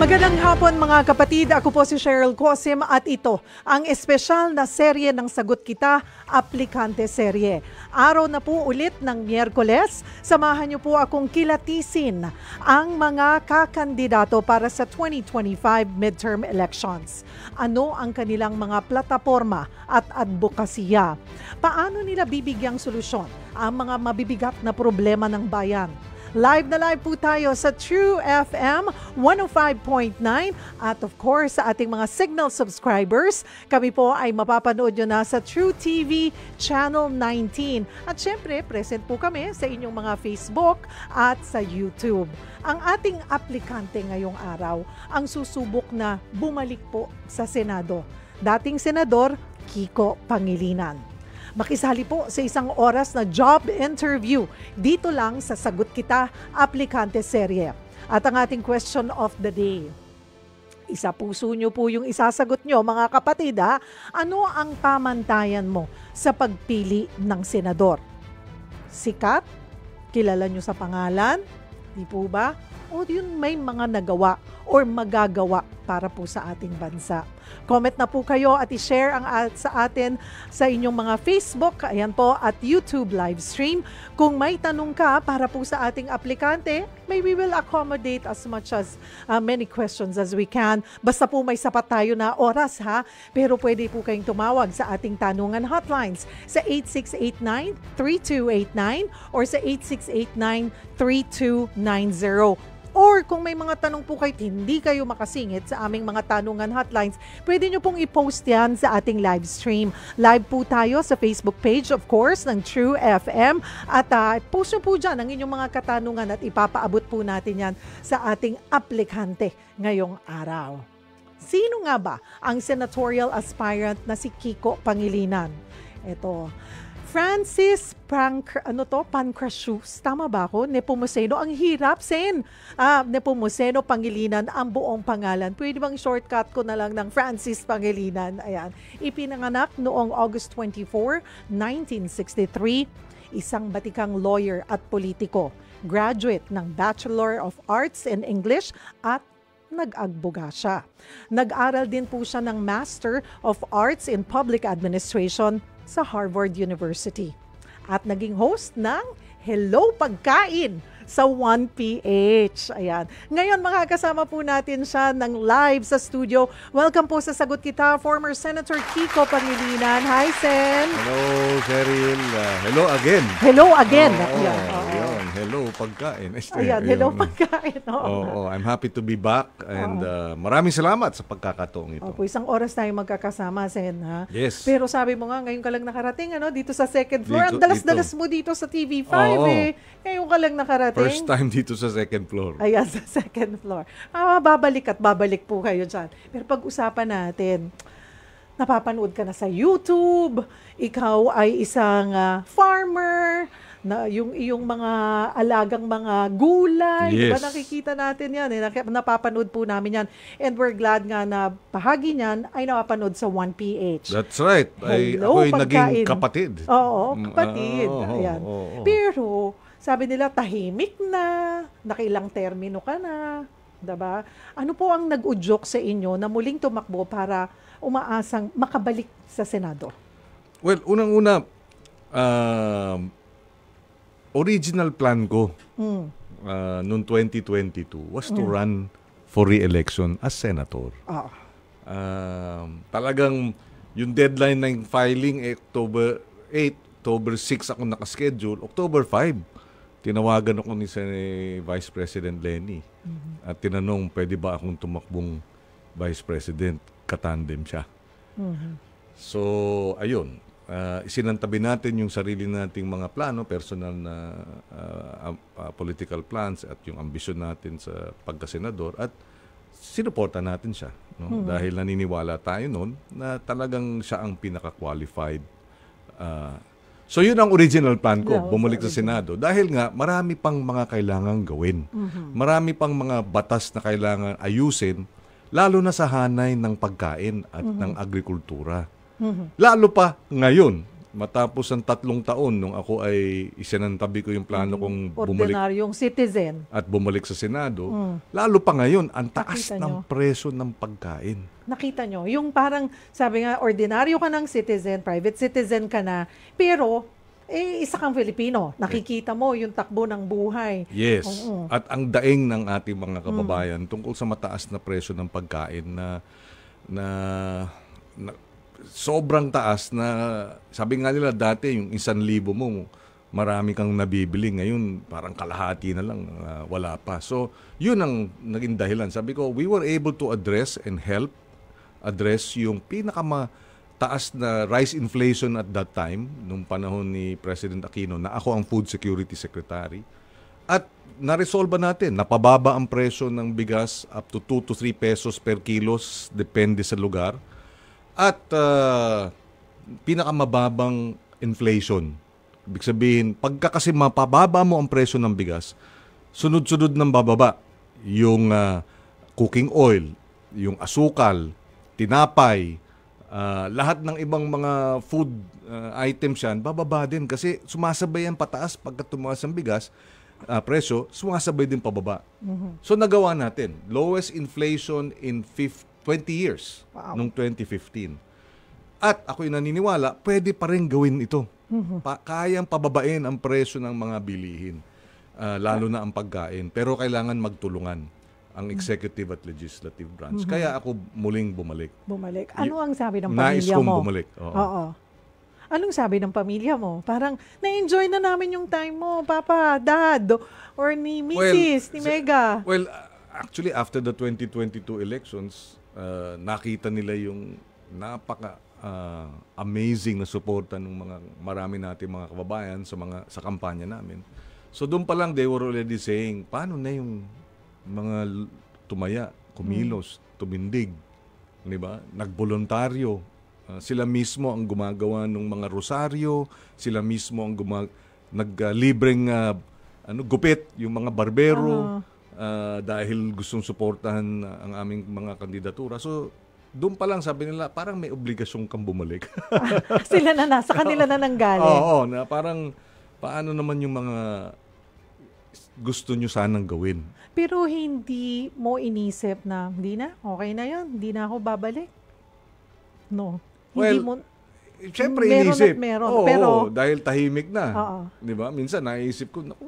Magandang hapon mga kapatid, ako po si Cheryl Cosim at ito ang espesyal na serye ng Sagot Kita, Aplikante Serye. Araw na po ulit ng Miyerkules, samahan niyo po akong kilatisin ang mga kakandidato para sa 2025 midterm elections. Ano ang kanilang mga plataporma at advokasya? Paano nila bibigyang solusyon ang mga mabibigat na problema ng bayan? Live na live po tayo sa True FM 105.9 at of course sa ating mga Signal subscribers. Kami po ay mapapanood nyo na sa True TV Channel 19. At syempre, present po kami sa inyong mga Facebook at sa YouTube. Ang ating aplikante ngayong araw ang susubok na bumalik po sa Senado. Dating Senador Kiko Pangilinan. Makisali po sa isang oras na job interview dito lang sa Sagot Kita, Aplikante Serye. At ang ating question of the day. Isa puso nyo po yung isasagot nyo mga kapatid ha. Ano ang pamantayan mo sa pagpili ng senador? Sikat? Kilala nyo sa pangalan? Di po ba? O yun may mga nagawa or magagawa para po sa ating bansa. Comment na po kayo at i-share ang sa atin sa inyong mga Facebook, ayan po, at YouTube live stream. Kung may tanong ka para po sa ating aplikante, we will accommodate as much as many questions as we can. Basta po may sapat tayo na oras ha, pero pwede po kayong tumawag sa ating tanungan hotlines sa 8689-3289 or sa 8689-3290. Or kung may mga tanong po kayo, hindi kayo makasingit sa aming mga tanungan hotlines, pwede nyo pong i-post yan sa ating live stream. Live po tayo sa Facebook page, of course, ng True FM. At post nyo po dyan ang inyong mga katanungan at ipapaabot po natin yan sa ating aplikante ngayong araw. Sino nga ba ang senatorial aspirant na si Kiko Pangilinan? Ito, Francis Pancrasius, tama ba ako? Nepomuceno, ang hirap, Sen. Nepomuceno Pangilinan, ang buong pangalan. Pwede bang shortcut ko na lang ng Francis Pangilinan? Ayan. Ipinanganak noong August 24, 1963. Isang batikang lawyer at politiko. Graduate ng Bachelor of Arts in English at nag-agboga siya. Nag-aral din po siya ng Master of Arts in Public Administration sa Harvard University. At naging host ng Hello Pagkain sa 1PH. Ayan. Ngayon makakasama po natin siya ng live sa studio. Welcome po sa Sagot Kita, former Senator Kiko Pangilinan. Hi, Sen. Hello, Cheryl. Hello again. Hello again. Hello Pagkain. Ayan, hello Pagkain. I'm happy to be back and maraming salamat sa pagkakataong ito. Opo, isang oras tayo magkakasama, Sen. Ha? Yes. Pero sabi mo nga, ngayon ka lang nakarating dito sa second floor. Ang dalas-dalas mo dito sa TV5 eh. Ngayon ka lang nakarating. First time dito sa second floor. Ayan, sa second floor. Babalik po kayo dyan. Pero pag-usapan natin, napapanood ka na sa YouTube, ikaw ay isang farmer, na yung iyong mga alagang mga gulay, yes. Diba nakikita natin yan, napapanood po namin yan. And we're glad nga na bahagi niyan ay napapanood sa 1PH. That's right. Ako'y naging kapatid. Oo, kapatid. Ayan. Pero, sabi nila, tahimik na, nakailang termino ka na, diba? Ano po ang nag-udyok sa inyo na muling tumakbo para umaasang makabalik sa Senado? Well, unang-una, original plan ko noong 2022 was to run for re-election as senator. Talagang yung deadline ng filing October 8, October 6 ako nakaschedule, October 5. Tinawagan ako ni Vice President Lenny at tinanong pwede ba akong tumakbong Vice President, katandem siya. So, ayun. Isinantabi natin yung sarili nating mga plano, personal na political plans at yung ambisyon natin sa pagkasenador at sinuporta natin siya. No? Dahil naniniwala tayo noon na talagang siya ang pinaka-qualified. So yun ang original plan ko, bumalik sa Senado. Dahil nga marami pang mga kailangang gawin. Marami pang mga batas na kailangan ayusin, lalo na sa hanay ng pagkain at ng agrikultura. Lalo pa ngayon matapos ang 3 taon nung ako ay isinantabi ko yung plano kong bumalik Ordinaryong citizen. at bumalik sa Senado, lalo pa ngayon, ang taas Nakita ng nyo. presyo ng pagkain. Nakita nyo, yung parang, sabi nga, ordinaryo ka ng citizen, private citizen ka na, pero, isa kang Filipino. Nakikita mo yung takbo ng buhay. Yes. Oo. At ang daing ng ating mga kababayan tungkol sa mataas na presyo ng pagkain na sobrang taas na sabi nga nila dati yung 1,000 mo marami kang nabibili, ngayon parang kalahati na lang, wala pa. So yun ang naging dahilan. Sabi ko, we were able to address and help address yung pinakamataas na rice inflation at that time nung panahon ni President Aquino na ako ang Food Security Secretary. At naresolba natin, napababa ang presyo ng bigas up to 2 to 3 pesos per kilos, depende sa lugar. At pinakamababang inflation. Ibig sabihin, pagka kasi mapababa mo ang presyo ng bigas, sunod-sunod ng bababa yung cooking oil, yung asukal, tinapay, lahat ng ibang mga food items yan, bababa din kasi sumasabay yan pataas pagka tumaas ang bigas, presyo, sumasabay din pababa. So nagawa natin, lowest inflation in 20 years, nung 2015. At ako'y naniniwala, pwede pa rin gawin ito. Kayang pababain ang presyo ng mga bilihin, lalo na ang pagkain. Pero kailangan magtulungan ang executive at legislative branch. Kaya ako muling bumalik. Ano ang sabi ng Nais pamilya kong mo? bumalik. Oo. Anong sabi ng pamilya mo? Parang, na-enjoy na namin yung time mo, Papa, Dad, or ni Mrs., ni Mega. Well, actually, after the 2022 elections, nakita nila yung amazing na suporta ng mga marami nating mga kababayan sa kampanya namin. So doon pa lang they were already saying, paano na yung mga tumaya, kumilos, tumindig, di ba? Nagboluntaryo. Sila mismo ang gumagawa ng mga rosaryo, sila mismo ang naglibreng gupit yung mga barbero. Dahil gustong suportahan ang aming mga kandidatura. So, doon pa lang sabi nila, parang may obligasyon kang bumalik. Sila sa kanila na nanggaling. Oo, na parang paano naman yung mga gusto nyo sanang gawin. Pero hindi mo inisip na, hindi na, okay na yun, hindi na ako babalik. No. Hindi mo, siyempre meron inisip. at meron. Oo, pero, dahil tahimik na. Oo. Di ba? Minsan naisip ko, naku,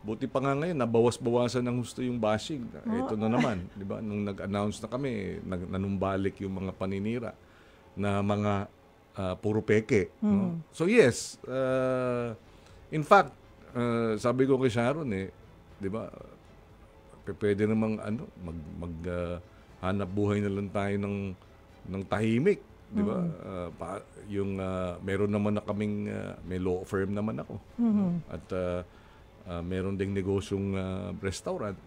buti pa nga ngayon, nabawas-bawasan ng gusto yung bashing. Ito na naman, di ba? Nung nag-announce na kami, nanumbalik yung mga paninira na mga puro peke. No? So yes, in fact, sabi ko kay Sharon di ba? Pwede namang hanap buhay na lang tayo ng tahimik, di ba? Meron naman na kaming may law firm naman ako. At meron ding negosyong restaurant.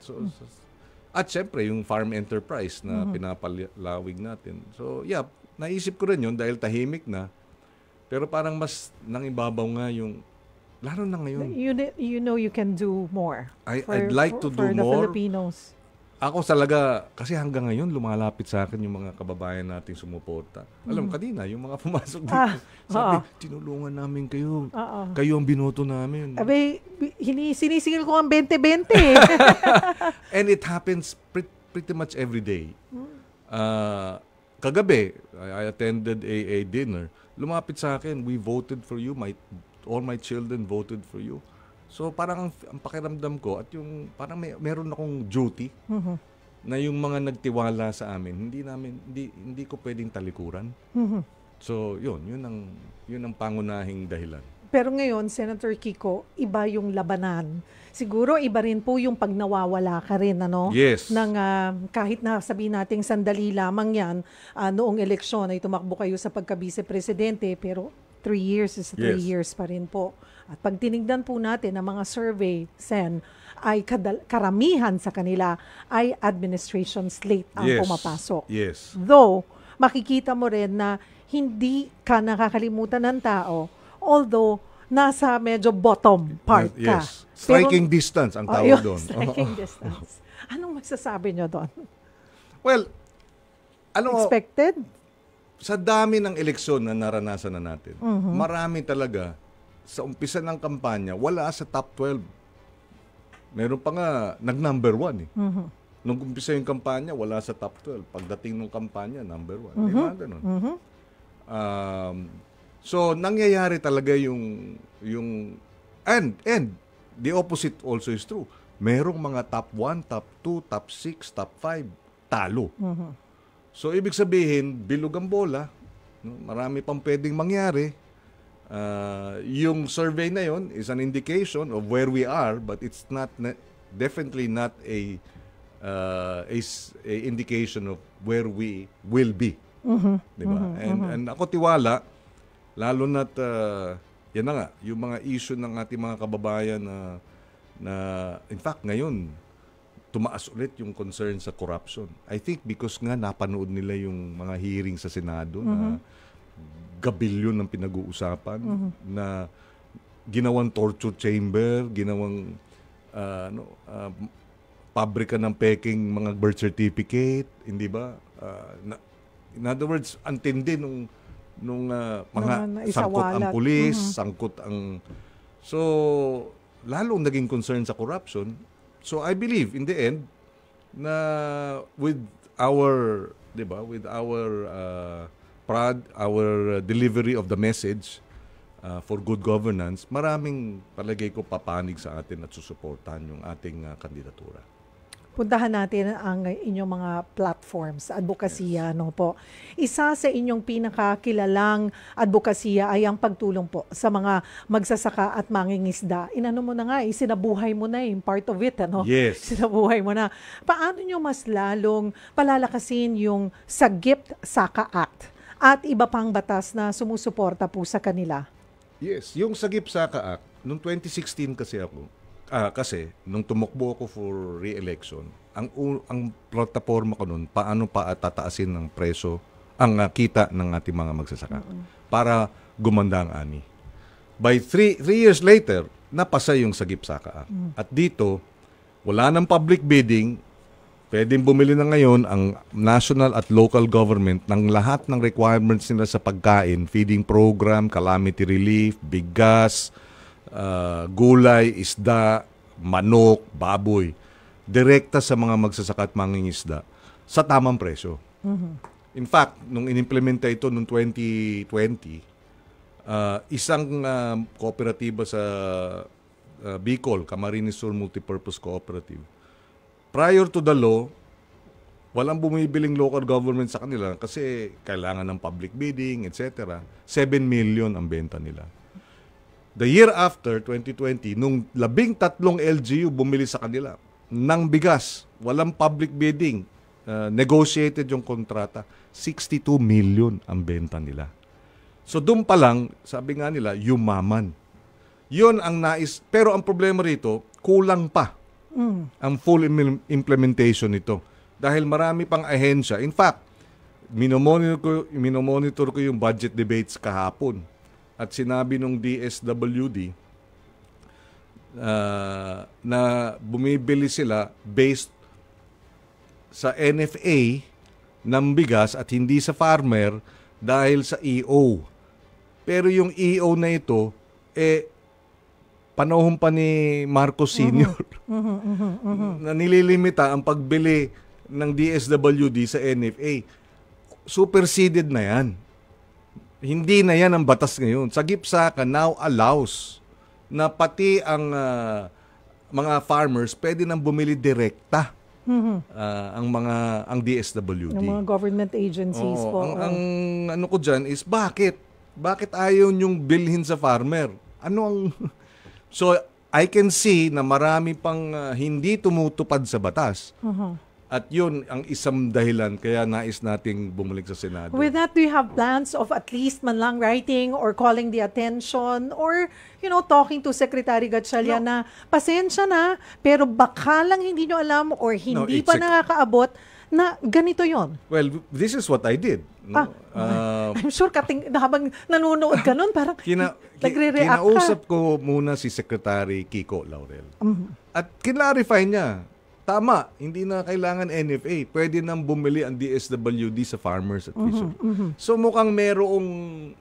At syempre, yung farm enterprise na pinapalawig natin. So, yeah, naisip ko rin yun dahil tahimik na. Pero parang mas nangibabaw nga yung, lalo na ngayon. You know you can do more. I'd like to do for the more. Filipinos. Ako talaga, kasi hanggang ngayon, lumalapit sa akin yung mga kababayan nating sumuporta. Alam, kanina, yung mga pumasok dito, sabi, tinulungan namin kayo. Kayo ang binoto namin. Abe, sinisigil ko ang 20-20. And it happens pretty much every day. Kagabi, I attended a dinner. Lumapit sa akin, we voted for you. All my children voted for you. So parang ang pakiramdam ko at yung parang meron akong duty na yung mga nagtiwala sa amin, hindi ko pwedeng talikuran. So yun ang pangunahing dahilan. Pero ngayon, Senator Kiko, iba yung labanan. Siguro iba rin po yung pag nawawala ka rin, ano? Yes. Kahit na sabihin nating sandali lamang yan, noong eleksyon ay tumakbo kayo sa pagka-vice-presidente, pero 3 years is 3 years pa rin po. At pag tinignan po natin ang mga survey, Sen, ay karamihan sa kanila ay administration slate ang pumapasok. Yes. Though, makikita mo rin na hindi ka nakakalimutan ng tao, although nasa medyo bottom part ka. Yes. Striking distance ang tawag doon. Striking distance. Anong magsasabi nyo doon? Well, Expected? sa dami ng eleksyon na naranasan na natin, marami talaga, sa umpisa ng kampanya, wala sa top 12. Meron pa nga, nag-number 1 eh. Nung umpisa yung kampanya, wala sa top 12. Pagdating ng kampanya, number 1. Di ba? Ganun. So, nangyayari talaga yung and the opposite also is true. Merong mga top 1, top 2, top 6, top 5, talo. So, ibig sabihin, bilog ang bola. No? Marami pang pwedeng mangyari. Yung survey na yon is an indication of where we are, but it's definitely not a indication of where we will be. Diba? And ako tiwala, lalo na't yan na nga, yung mga issue ng ating mga kababayan na in fact ngayon tumaas ulit yung concern sa corruption. I think because nga napanood nila yung mga hearing sa Senado na gabilyon ng pinag-uusapan, na ginawang torture chamber, ginawang pabrika ng peking mga birth certificate, hindi ba? In other words, antindi nung mga sangkot ang pulis, sangkot ang... So, lalong naging concern sa corruption. So, I believe, in the end, na with our, di ba, with our delivery of the message for good governance, maraming palagay ko papanig sa atin at susuportahan yung ating kandidatura. Puntahan natin ang inyong mga platforms, advokasya, no po. Isa sa inyong pinakakilalang advokasya ay ang pagtulong po sa mga magsasaka at mangingisda. Inano mo na nga, sinabuhay mo na yung part of it, ano? Yes. Sinabuhay mo na. Paano nyo mas lalong palalakasin yung Sagip Saka Act at iba pang batas na sumusuporta po sa kanila? Yes, yung Sagip Saka Act, noong 2016 kasi nung tumakbo ako for re-election, ang plataforma ko noon, paano pa tataasin ng preso, ang kita ng ating mga magsasaka para gumanda ang ani. By 3 years later, napasa yung Sagip Saka Act. At dito, wala nang public bidding, pwedeng bumili na ngayon ang national at local government ng lahat ng requirements nila sa pagkain, feeding program, calamity relief, bigas, gulay, isda, manok, baboy, direkta sa mga magsasaka at mangingisda sa tamang presyo. In fact, nung inimplementa ito noong 2020, isang kooperatiba sa Bicol, Camarines Sur Multipurpose Cooperative, prior to the law, walang bumibiling local government sa kanila kasi kailangan ng public bidding, etc. 7 million ang benta nila. The year after, 2020, nung 13 LGU bumili sa kanila ng bigas, walang public bidding, negotiated yung kontrata, 62 million ang benta nila. So doon pa lang, sabi nga nila, yumaman. Yun ang nais, pero ang problema rito, kulang pa ang full implementation nito. Dahil marami pang ahensya. In fact, minomonitor ko yung budget debates kahapon. At sinabi nung DSWD na bumibili sila based sa NFA ng bigas at hindi sa farmer dahil sa EO. Pero yung EO na ito, panahon pa ni Marcos Sr. Na nililimita ang pagbili ng DSWD sa NFA. Superseded na yan. Hindi na yan ang batas ngayon. Sagip Saka now allows na pati ang mga farmers pwede nang bumili direkta ang DSWD. Yung mga government agencies po. Ang ano ko dyan is bakit ayaw nyong bilhin sa farmer? So I can see na marami pang hindi tumutupad sa batas. At yun ang isang dahilan kaya nais nating bumalik sa Senado. With that, do you have plans of at least man lang writing or calling the attention or, talking to Secretary Gatchalian na pasensya na, pero baka lang hindi nyo alam or hindi pa nakakaabot na ganito yon? Well, this is what I did. No? I'm sure habang nanonood ka nun, parang nagre-react ka. Kinausap ko muna si Secretary Kiko Laurel. At kinlarify niya, tama, hindi na kailangan NFA. Pwede nang bumili ang DSWD sa farmers at fishermen. So mukhang merong,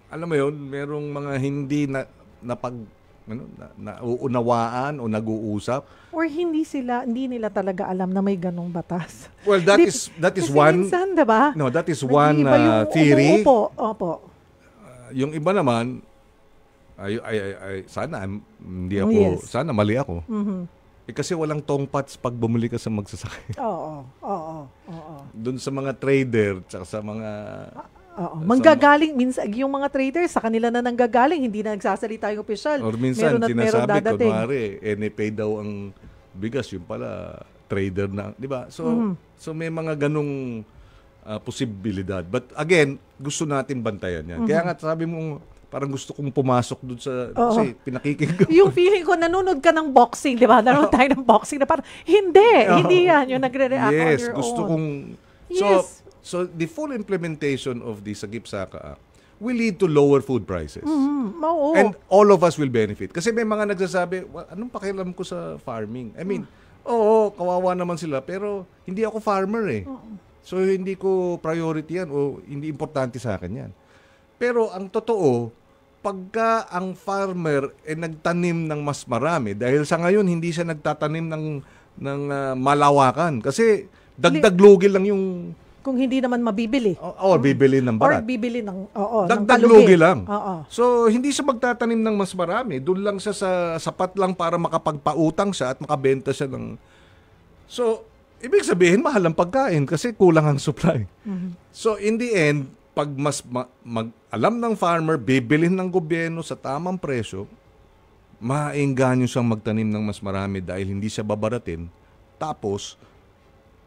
alam mo yun, merong mga hindi nauunawaan o nag-uusap. Or hindi nila talaga alam na may ganong batas. Well, that is kasi one. minsan, diba? No, that is one Nag-iiba yung theory. Opo. Yung iba naman, sana hindi ako, Yes. sana mali ako. Kasi walang tongpats pag bumili ka sa magsasakay. Oo. Doon sa mga trader, tsaka sa mga... Oo. Manggagaling, minsan, yung mga traders, sa kanila na nanggagaling, hindi na nagsasalita yung opisyal. Or minsan, meron sinasabi, dadating. kunwari, NFA daw ang bigas, yung pala, trader na, di ba? So may mga ganong posibilidad. But again, gusto natin bantayan yan. Kaya nga, sabi mo, parang gusto kong pumasok doon sa, kasi pinakikinig ko. Yung feeling ko, nanonood ka ng boxing, di ba? Nanonood tayo ng boxing na parang, hindi yan, yung nagre-react on your Gusto own. kong, Yes. so the full implementation of the Sagip-Saka Act will lead to lower food prices. Oo. And all of us will benefit. Kasi may mga nagsasabi, anong pakialam ko sa farming? I mean, kawawa naman sila, pero hindi ako farmer eh. So hindi ko priority yan o hindi importante sa akin yan. Pero ang totoo, pagka ang farmer nagtanim ng mas marami, dahil sa ngayon hindi siya nagtatanim ng malawakan. Kasi dagdag lugi lang yung... Kung hindi naman mabibili. Bibili ng barat. Or bibili ng dagdag kalugi. lugi lang. Oo. So, hindi siya magtatanim ng mas marami. Doon lang siya sa sapat lang para makapagpautang siya at makabenta siya ng... So, ibig sabihin, mahal ang pagkain kasi kulang ang supply. So, in the end, pag mas alam ng farmer, bibilhin ng gobyerno sa tamang presyo, maengganyo siyang magtanim ng mas marami dahil hindi siya babaratin. Tapos,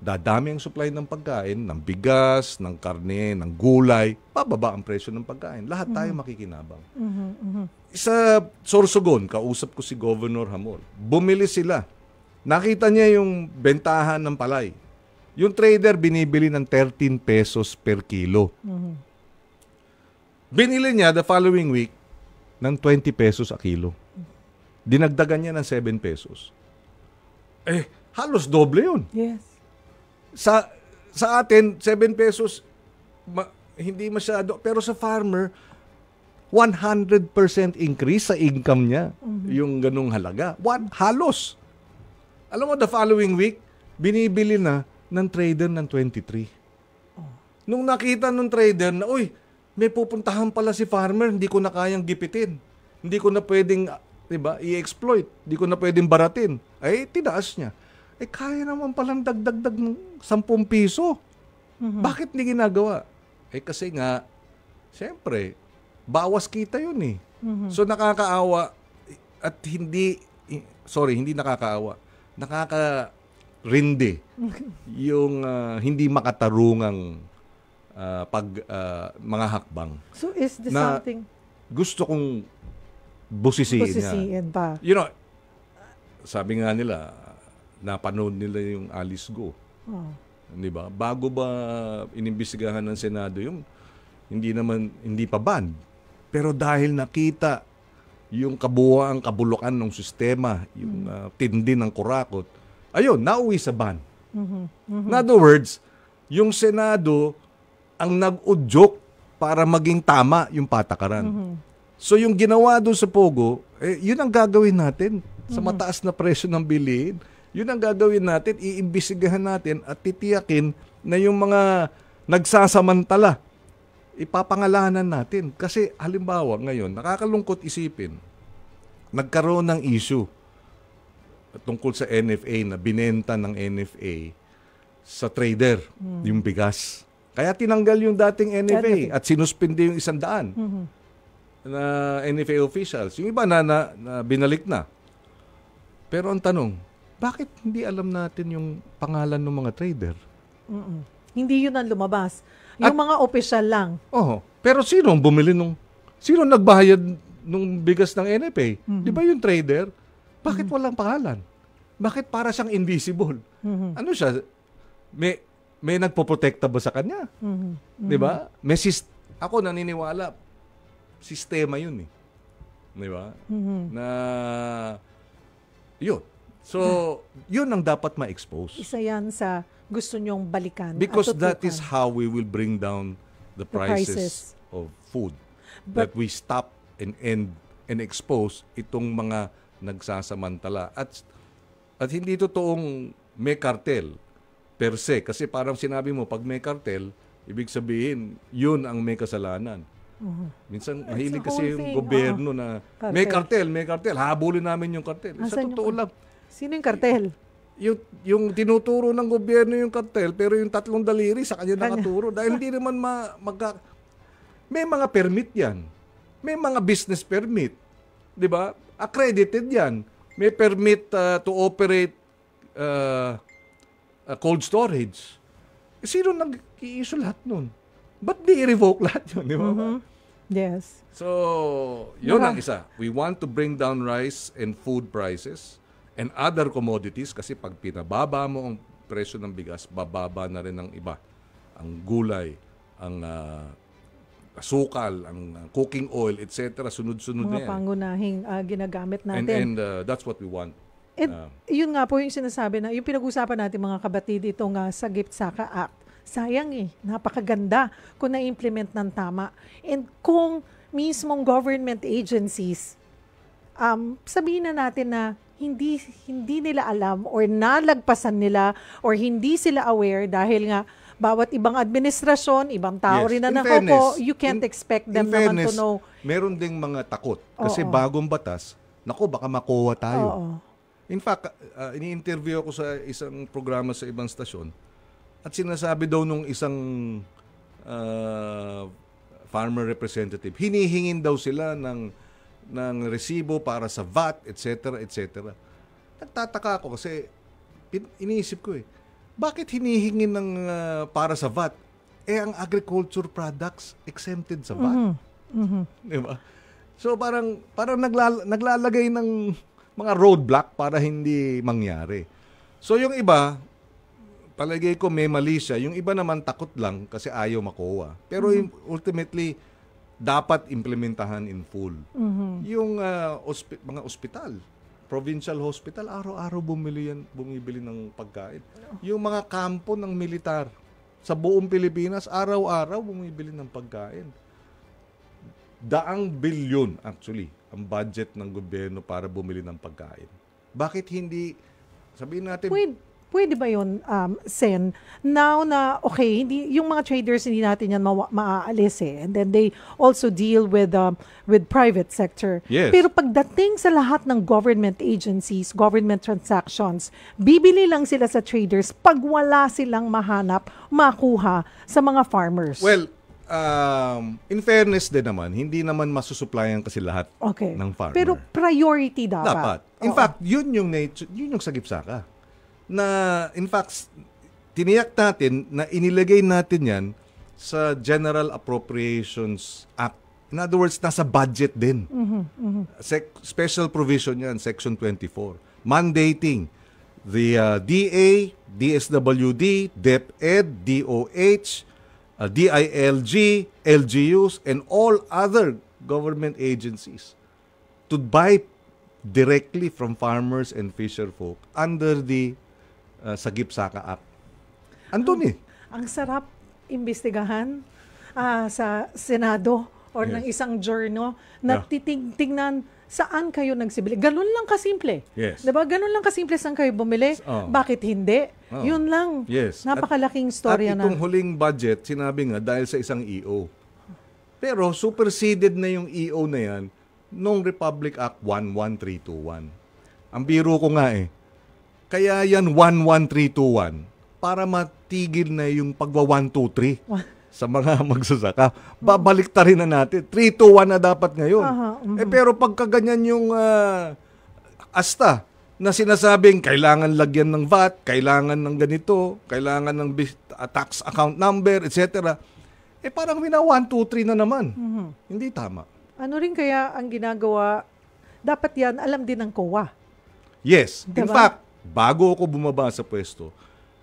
dadami ang supply ng pagkain, ng bigas, ng karne, ng gulay, bababa ang presyo ng pagkain. Lahat tayo makikinabang. Sa Sorsogon, kausap ko si Governor Hamor. Bumili sila. Nakita niya yung bentahan ng palay. Yung trader binibili ng 13 pesos per kilo. Binili niya the following week ng 20 pesos a kilo. Dinagdagan niya ng 7 pesos. Halos doble yun. Yes. Sa atin, 7 pesos, hindi masyado. Pero sa farmer, 100% increase sa income niya. Yung ganung halaga. Halos. Alam mo, the following week, binibili na ng trader ng 23. Nung nakita ng trader na, may pupuntahan pala si farmer, hindi ko na kayang gipitin. Hindi ko na pwedeng, i-exploit. Hindi ko na pwedeng baratin. Tinaas niya. Kaya naman palang dagdag ng 10 piso. Bakit hindi ginagawa? Kasi nga, siyempre, bawas kita yun eh. So nakakaawa at hindi nakakaawa. Nakaka-rindi yung hindi makatarungang mga hakbang. So is this na something? Gusto kong busisiin pa. You know, sabi nga nila, napanood nila yung Alice Go. Di ba? Bago ba inimbestigahan ng Senado yung hindi pa ban. Pero dahil nakita yung kabulukan ng sistema, yung tindi ng kurakot, ayun, nauwi sa ban. In other words, yung Senado ang nag-udyok para maging tama yung patakaran. So yung ginawa doon sa Pogo, yun ang gagawin natin sa mataas na presyo ng bilihin. Yun ang gagawin natin, iimbestigahan natin at titiyakin na yung mga nagsasamantala, ipapangalanan natin. Kasi halimbawa ngayon, nakakalungkot isipin, nagkaroon ng issue tungkol sa NFA na binenta ng NFA sa trader, yung bigas. Kaya tinanggal yung dating NFA at sinuspindi yung 100 na NFA officials. Yung iba na binalik na. Pero ang tanong, bakit hindi alam natin yung pangalan ng mga trader? Hindi yun ang lumabas. Yung mga opisyal lang. Pero sino ang bumili sino nagbayad nung bigas ng NFA? Di ba yung trader? Bakit walang pangalan? Bakit para siyang invisible? Ano siya? May nagpoprotekta ba sa kanya? Di ba? Ako naniniwala, sistema yun eh. Di ba? Na, yun. So, yun ang dapat ma-expose. Isa yan sa gusto nyong balikan. Because at that tutukan. is how we will bring down the prices of food. That we stop and end and expose itong mga nagsasamantala. At hindi totoong may kartel per se. Kasi parang sinabi mo, pag may kartel, ibig sabihin, yun ang may kasalanan. Minsan, mahilig kasi yung gobyerno na may kartel, habulin namin yung kartel. Sa totoo lang. Sino yung kartel? Yung tinuturo ng gobyerno yung kartel, pero yung tatlong daliri sa kanya nakaturo. Dahil hindi naman may mga permit yan. May mga business permit. Di ba? Accredited yan. May permit to operate cold storage. Sino nag-i-issue lahat nun? Ba't di i-revoke lahat yun? Di ba? Yes. So, yun ang isa. We want to bring down rice and food prices and other commodities kasi pag pinababa mo ang presyo ng bigas, bababa na rin ang iba. Ang gulay, ang asukal, ang cooking oil, etc. Sunod-sunod na yan. Mga pangunahing ginagamit natin. And that's what we want. And yun nga po yung sinasabi na, yung pinag-usapan natin mga kabatid, itong Sagip Saka Act. Sayang napakaganda kung na-implement ng tama. And kung mismong government agencies, sabihin na natin na hindi nila alam or nalagpasan nila or hindi sila aware dahil nga bawat ibang administrasyon, ibang tao rin na nakaupo, you can't expect them naman to know. Meron ding mga takot kasi bagong batas, baka makuha tayo. In fact, ini-interview ako sa isang programa sa ibang stasyon at sinasabi daw nung isang farmer representative, hinihingin daw sila ng resibo para sa VAT, etc., etc. Nagtataka ako kasi iniisip ko bakit hinihingi ng para sa VAT? Ang agriculture products exempted sa VAT. Diba? So parang naglalagay ng mga roadblock para hindi mangyari. So yung iba, palagay ko may mali siya. Yung iba naman takot lang kasi ayaw makuha. Pero ultimately, dapat implementahan in full. Yung mga ospital, provincial hospital, araw-araw bumibili ng pagkain. Yung mga kampo ng militar sa buong Pilipinas, araw-araw bumibili ng pagkain. Daang bilyon actually ang budget ng gobyerno para bumili ng pagkain. Bakit hindi, sabihin natin, Pwede ba yun, Sen? Now na, okay, yung mga traders, hindi natin yan maaalis And then they also deal with private sector. Yes. Pero pagdating sa lahat ng government agencies, government transactions, bibili lang sila sa traders pag wala silang makuha sa mga farmers. Well, in fairness din naman, hindi naman masusuplayan kasi lahat ng farmer. Pero priority dapat. In fact, yun yung Sagip Saka. Na in fact tiniyak natin na inilagay natin yan sa General Appropriations Act. In other words, nasa budget din. Special provision yan, Section 24. Mandating the DA, DSWD, DepEd, DOH, DILG, LGUs, and all other government agencies to buy directly from farmers and fisherfolk under the Sagip Saka Act. Andun Ang sarap imbestigahan sa Senado or ng isang journal na titingnan saan kayo nagsibili. Ganun lang kasimple. Yes. Diba? Ganun lang kasimple saan kayo bumili. Bakit hindi? Yun lang. Yes. Napakalaking storya na. At itong huling budget, sinabi nga, dahil sa isang EO. Pero superseded na yung EO na yan nung Republic Act 11321. Ang biro ko nga kaya yan 11321 para matigil na yung pagwa 123 sa mga magsasaka. Babaliktarin na natin. 321 na dapat ngayon. Pero pagka ganyan yung asta na sinasabing kailangan lagyan ng VAT, kailangan ng ganito, kailangan ng tax account number, etc. Parang wina 123 na naman. Hindi tama. Ano rin kaya ang ginagawa, dapat yan alam din ng COA. Yes. Diba? In fact, bago ako bumaba sa pwesto,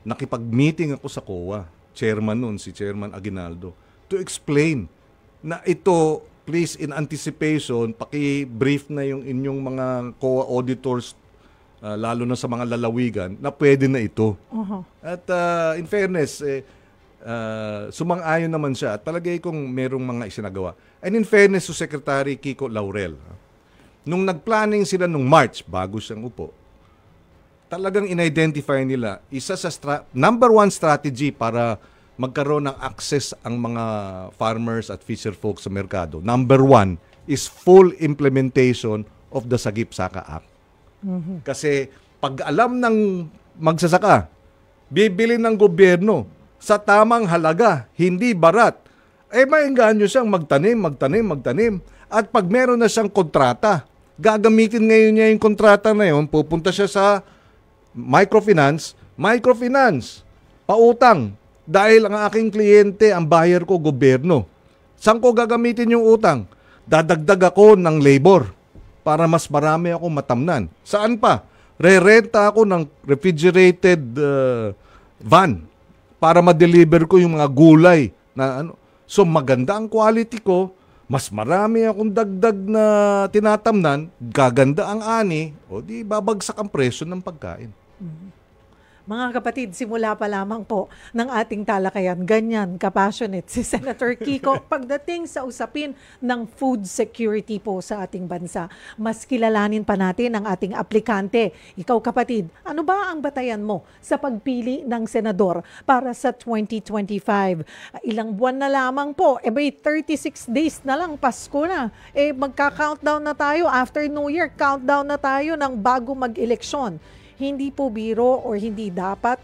nakipag-meeting ako sa COA, chairman nun, si Chairman Aguinaldo, to explain na ito, please, in anticipation, paki-brief na yung inyong mga COA auditors lalo na sa mga lalawigan, na pwede na ito. Uh-huh. At in fairness, sumang-ayon naman siya at palagay kong merong mga isinagawa. And in fairness to Secretary Kiko Laurel, nung nagplanning sila nung March, bago siyang upo, talagang in-identify nila isa sa number one strategy para magkaroon ng access ang mga farmers at fisher folks sa merkado. Number one is full implementation of the Sagip Saka Act. Mm-hmm. Kasi pag alam ng magsasaka, bibili ng gobyerno sa tamang halaga, hindi barat, maengganyo siyang magtanim. At pag meron na siyang kontrata, gagamitin ngayon niya yung kontrata na yun, pupunta siya sa microfinance, pautang. Dahil ang aking kliyente, ang buyer ko, gobyerno. Saan ko gagamitin yung utang? Dadagdag ako ng labor para mas marami ako matamnan. Saan pa? Re-renta ako ng refrigerated van para ma-deliver ko yung mga gulay na ano. So maganda ang quality ko, mas marami akong dagdag na tinatamnan, gaganda ang ani, o di babagsak ang presyo ng pagkain. Mga kapatid, simula pa lamang po ng ating talakayan, ganyan kapassionate si Senator Kiko pagdating sa usapin ng food security po sa ating bansa. Mas kilalanin pa natin ang ating aplikante. Ikaw kapatid, ano ba ang batayan mo sa pagpili ng senador para sa 2025? Ilang buwan na lamang po, may 36 days na lang, Pasko na. Magka-countdown na tayo, after New Year, countdown na tayo ng bago mag-eleksyon. Hindi po biro or hindi dapat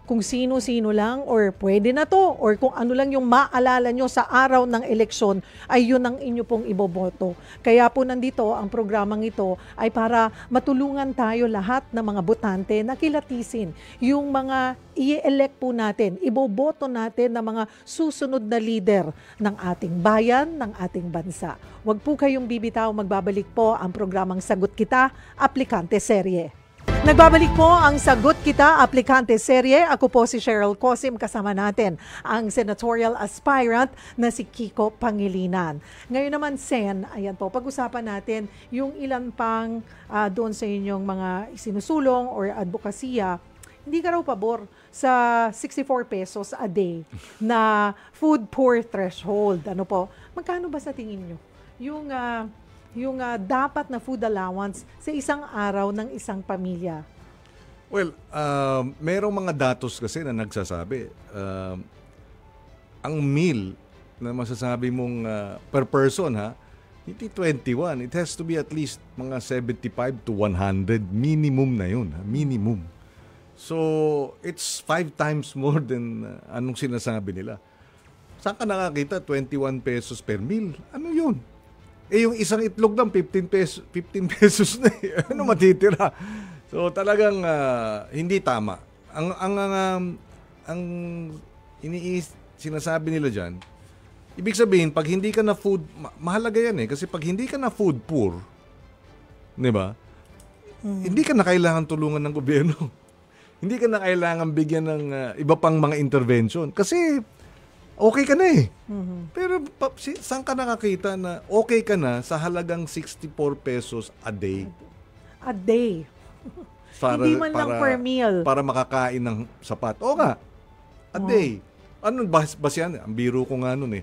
kung sino-sino lang or pwede na to or kung ano lang yung maalala nyo sa araw ng eleksyon ay yun ang inyo pong iboboto. Kaya po nandito ang programang ito ay para matulungan tayo lahat ng mga botante na kilatisin yung mga i-elect po natin, iboboto natin ng mga susunod na leader ng ating bayan, ng ating bansa. Huwag po kayong bibitaw, magbabalik po ang programang Sagot Kita, Aplikante Serye. Nagbabalik po ang Sagot Kita, Aplikante Serye. Ako po si Cheryl Cosim, kasama natin ang senatorial aspirant na si Kiko Pangilinan. Ngayon naman, Sen, ayan po, pag-usapan natin yung ilan pang doon sa inyong mga sinusulong or advokasya. Hindi ka raw pabor sa 64 pesos a day na food poor threshold. Ano po? Magkano ba sa tingin nyo? Yung dapat na food allowance sa isang araw ng isang pamilya? Well, merong mga datos kasi na nagsasabi. Ang meal na masasabi mong per person, hindi 21. It has to be at least mga 75 to 100. Minimum na yun. Minimum. So, it's 5 times more than anong sinasabi nila. Saan ka nakakita? 21 pesos per meal. Ano yun? Yung isang itlog lang, 15 pesos na. Ano matitira? So talagang hindi tama. Ang sinasabi nila dyan, ibig sabihin, pag hindi ka na food, mahalaga yan kasi pag hindi ka na food poor, di ba? Hindi ka na kailangan tulungan ng gobyerno. Hindi ka na kailangan bigyan ng iba pang mga intervention. Kasi okay ka na Pero saan ka nakakita na okay ka na sa halagang 64 pesos a day? A day. Hindi man lang per meal. Para makakain ng sapat. O nga, a day. Ano basihan? Ang biro ko nga nun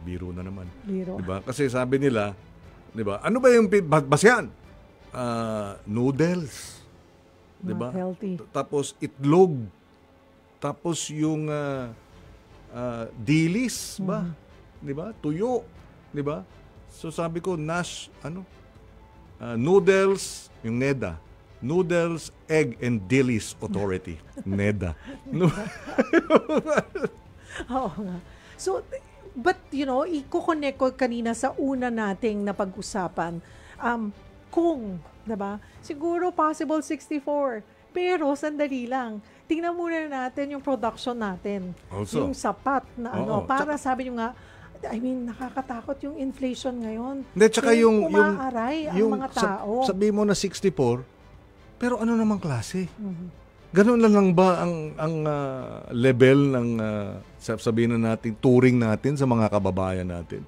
Biro na naman. Biro. Diba? Kasi sabi nila, diba? Ano ba yung basihan? Noodles. Diba? Healthy. Tapos itlog. Tapos yung dilis ba? 'Di ba? Tuyo, 'di ba? So sabi ko noodles, yung NEDA. Noodles, Egg and Dilis Authority. NEDA. Oo nga. So but i-connect ko kanina sa una nating napag-usapan kung, 'di ba? Siguro possible 64. Pero sandali lang. Tingnan muna natin yung production natin. Also, yung sapat na para sabi nyo nga, nakakatakot yung inflation ngayon. Hindi, tsaka yung umaaray ang mga tao. Sabi mo na 64, pero ano namang klase? Ganun lang ba ang level ng sabihin na natin, touring natin sa mga kababayan natin?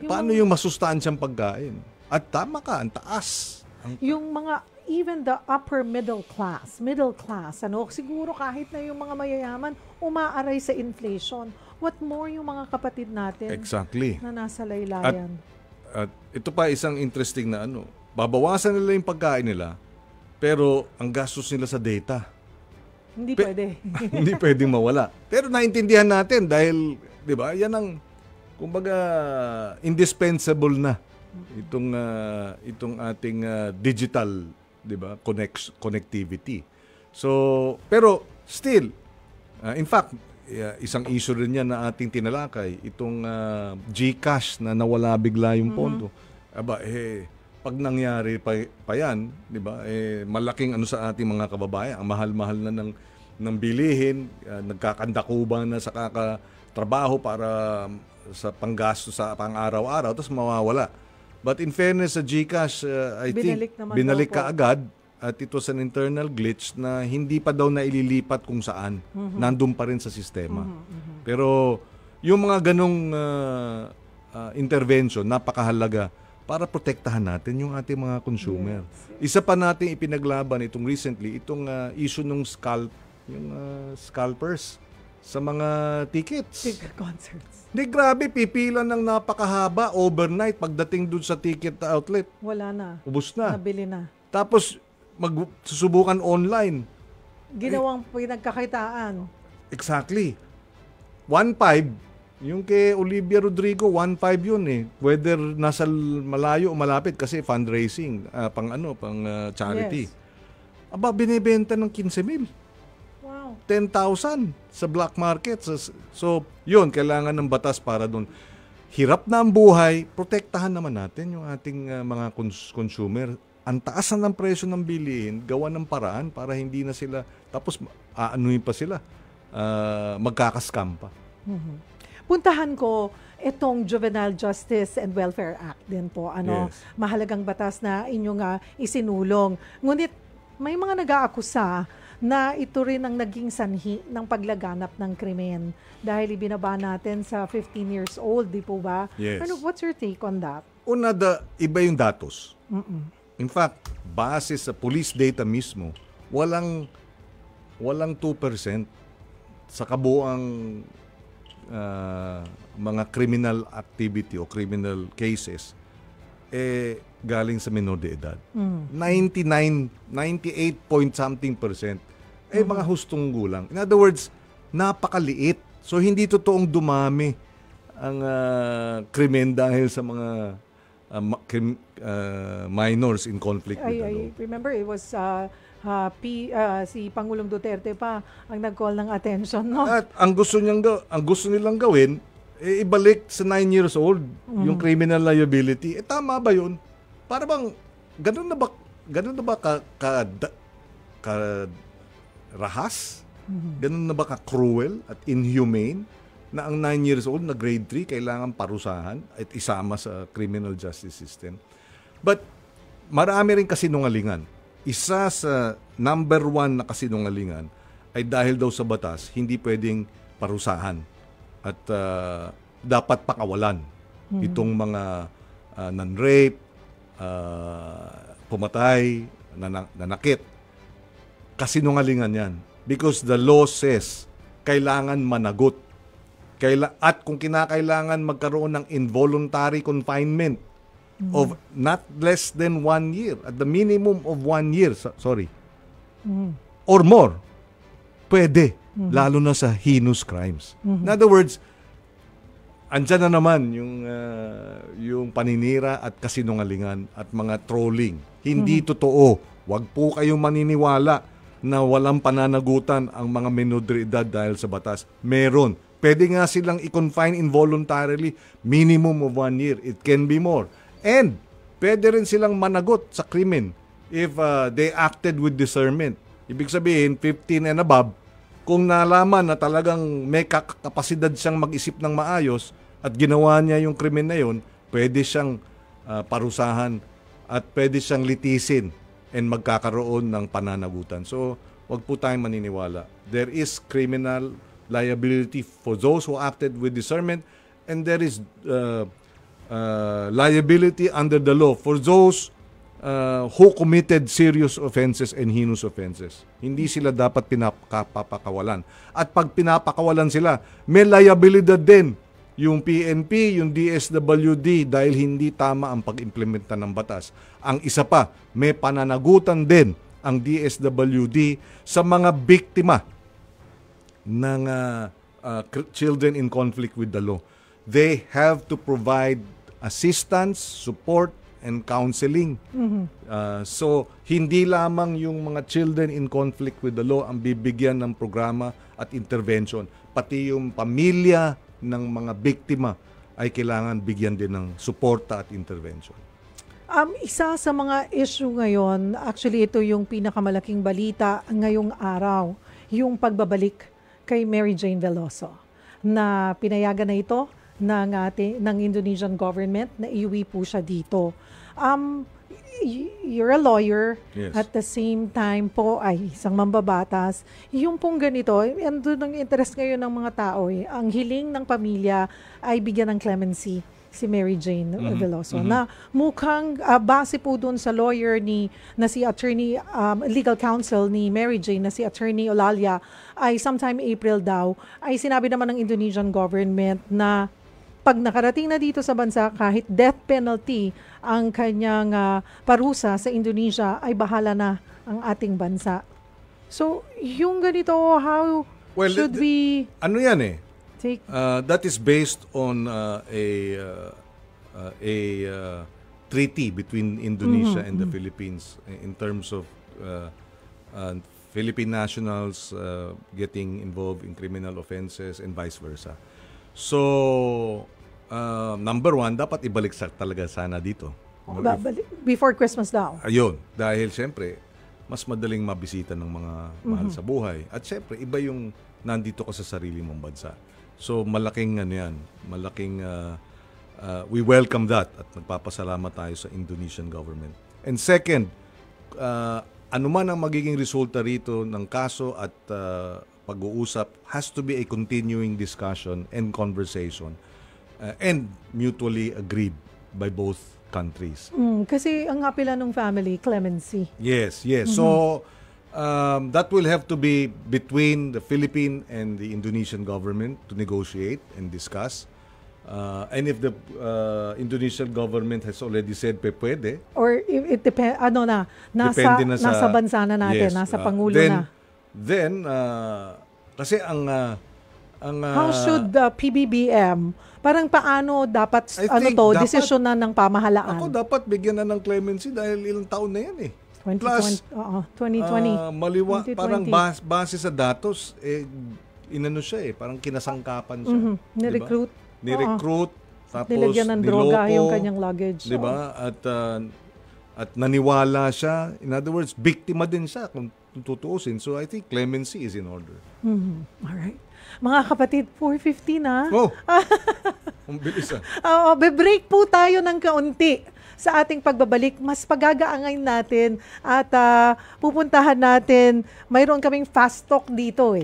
Paano yung masustansyang pagkain? At tama ka, ang taas. Yung mga even the upper middle class, ano, siguro kahit na yung mga mayayaman, umaaray sa inflation. What more yung mga kapatid natin Exactly. na nasa laylayan? At ito pa isang interesting na ano, babawasan nila yung pagkain nila, pero ang gastos nila sa data, Hindi pwede. hindi pwedeng mawala. Pero naintindihan natin dahil, di ba, yan ang, kumbaga, indispensable na itong ating digital, di ba, connectivity. So, pero still, in fact, isang issue rin yan na ating tinalakay, itong GCash na nawala bigla yung pondo. Aba, pag nangyari pa yan, di ba, malaking ano sa ating mga kababayan, ang mahal-mahal na ng bilihin, nagkakandakuban na sa kakatrabaho para sa panggasto sa pang-araw-araw, tapos mawawala. But in fairness sa GCash, I Binalik think, naman binalik daw po. ka agad at it was an internal glitch na hindi pa daw naililipat kung saan. Nandun pa rin sa sistema. Pero yung mga ganong intervention, napakahalaga para protektahan natin yung ating mga consumer. Isa pa natin ipinaglaban itong recently, itong issue ng scalpers sa mga tickets. Big concerts. Hindi, grabe, pipila ng napakahaba overnight pagdating dun sa ticket outlet. Wala na. Ubus na. Nabili na. Tapos, susubukan online. Ginawang pinagkakitaan. Exactly. 1.5, yung kay Olivia Rodrigo, 1.5 yun eh. Whether nasa malayo o malapit kasi fundraising, pang charity. Yes. Aba, binibenta ng 15,000. Wow. 10,000 sa black market. So, yun, kailangan ng batas para doon. Hirap na ang buhay, protektahan naman natin yung ating mga consumer. Ang taas na ng presyo ng bilihin, gawa ng paraan para hindi na sila, tapos aanuhin pa sila, magkakaskam pa. Puntahan ko itong Juvenile Justice and Welfare Act din po. Yes. Mahalagang batas na inyong isinulong. Ngunit may mga nag-aakusa na ito rin ang naging sanhi ng paglaganap ng krimen dahil ibinaba natin sa 15 years old, di po ba? Yes. What's your take on that? Una, iba yung datos. In fact, base sa police data mismo, walang 2% sa kabuang mga criminal activity o criminal cases galing sa menor de edad. 98 point something percent mga hustong gulang. In other words, napakaliit. So hindi totoong dumami ang krimen dahil sa mga minors in conflict with the law. I remember it was si Pangulong Duterte pa ang nag-call ng attention, no? At ang gusto nilang gawin, ibalik sa 9 years old yung criminal liability. Tama ba 'yun? Para bang ganun na ba ka rahas? Ganun na ba ka cruel at inhumane na ang 9 years old na grade 3 kailangan parusahan at isama sa criminal justice system? But marami rin kasinungalingan. Isa sa number 1 na kasinungalingan ay dahil daw sa batas, hindi pwedeng parusahan at dapat pakawalan itong mga non-rape, pumatay, nanakit. Kasinungalingan yan. Because the law says, kailangan managot. At kung kinakailangan magkaroon ng involuntary confinement of not less than 1 year, at the minimum of 1 year, or more, pwede, lalo na sa heinous crimes. In other words, andyan na naman yung paninira at kasinungalingan at mga trolling. Hindi totoo. Huwag po kayong maniniwala na walang pananagutan ang mga menor de edad dahil sa batas. Meron. Pwede nga silang i-confine involuntarily, minimum of 1 year. It can be more. And pwede rin silang managot sa krimen if they acted with discernment. Ibig sabihin, 15 and above, kung nalaman na talagang may kapasidad siyang mag-isip ng maayos at ginawa niya yung krimen na yun, pwede siyang parusahan at pwede siyang litisin and magkakaroon ng pananagutan. So, wag po tayong maniniwala. There is criminal liability for those who acted with discernment, and there is liability under the law for those who committed serious offenses and heinous offenses. Hindi sila dapat pinapakawalan. At pag pinapakawalan sila, may liability din yung PNP, yung DSWD dahil hindi tama ang pag-implementa ng batas. Ang isa pa, may pananagutan din ang DSWD sa mga biktima ng children in conflict with the law. They have to provide assistance, support, and counseling. So, hindi lamang yung mga children in conflict with the law ang bibigyan ng programa at intervention. Pati yung pamilya ng mga biktima ay kailangan bigyan din ng suporta at intervention. Isa sa mga issue ngayon, actually ito yung pinakamalaking balita ngayong araw, yung pagbabalik kay Mary Jane Veloso na pinayagan na ito ng Indonesian government na iuwi po siya dito. You're a lawyer, yes. At the same time po ay isang mambabatas. Yung pong ganito, andun ang interest ngayon ng mga tao. Ang hiling ng pamilya ay bigyan ng clemency si Mary Jane Veloso na mukhang base po doon sa lawyer na si attorney legal counsel ni Mary Jane na si attorney Olalia ay sometime April daw ay sinabi naman ng Indonesian government na pag nakarating na dito sa bansa kahit death penalty ang kanyang parusa sa Indonesia ay bahala na ang ating bansa. So yung ganito, how should we ano yan take that is based on a treaty between Indonesia and the Philippines in terms of Philippine nationals getting involved in criminal offenses and vice versa. So, number one, dapat ibalik talaga sana dito. Before Christmas daw. Ayun, dahil siyempre, mas madaling mabisita ng mga mahal sa buhay. At siyempre, iba yung nandito ka sa sarili mong bansa. So malaking we welcome that at nagpapasalamat tayo sa Indonesian government. And second, ano man ang magiging resulta rito ng kaso at pag-uusap has to be a continuing discussion and conversation and mutually agreed by both countries. Kasi ang apela ng family, clemency. Yes. So that will have to be between the Philippine and the Indonesian government to negotiate and discuss. And if the Indonesian government has already said pwede, or it depends, nasa bansa na natin, yes, nasa Pangulo na. Then, kasi how should the PBBM, parang paano dapat, desisyon na ng pamahalaan? Ako dapat bigyan na ng clemency dahil ilang taon na yan 2020. Maliwa, 2020. Parang base sa datos, inano siya parang kinasangkapan siya. Ni-recruit. Diba? Ni-recruit, tapos nilagyan ng droga yung kanyang luggage. Diba? At naniwala siya. In other words, biktima din siya kung tutuusin. So I think clemency is in order. Alright. Mga kapatid, 4:50 na. Oh! Ang bilis Be-break po tayo ng kaunti sa ating pagbabalik. Mas pagagaangay natin at pupuntahan natin. Mayroon kaming fast talk dito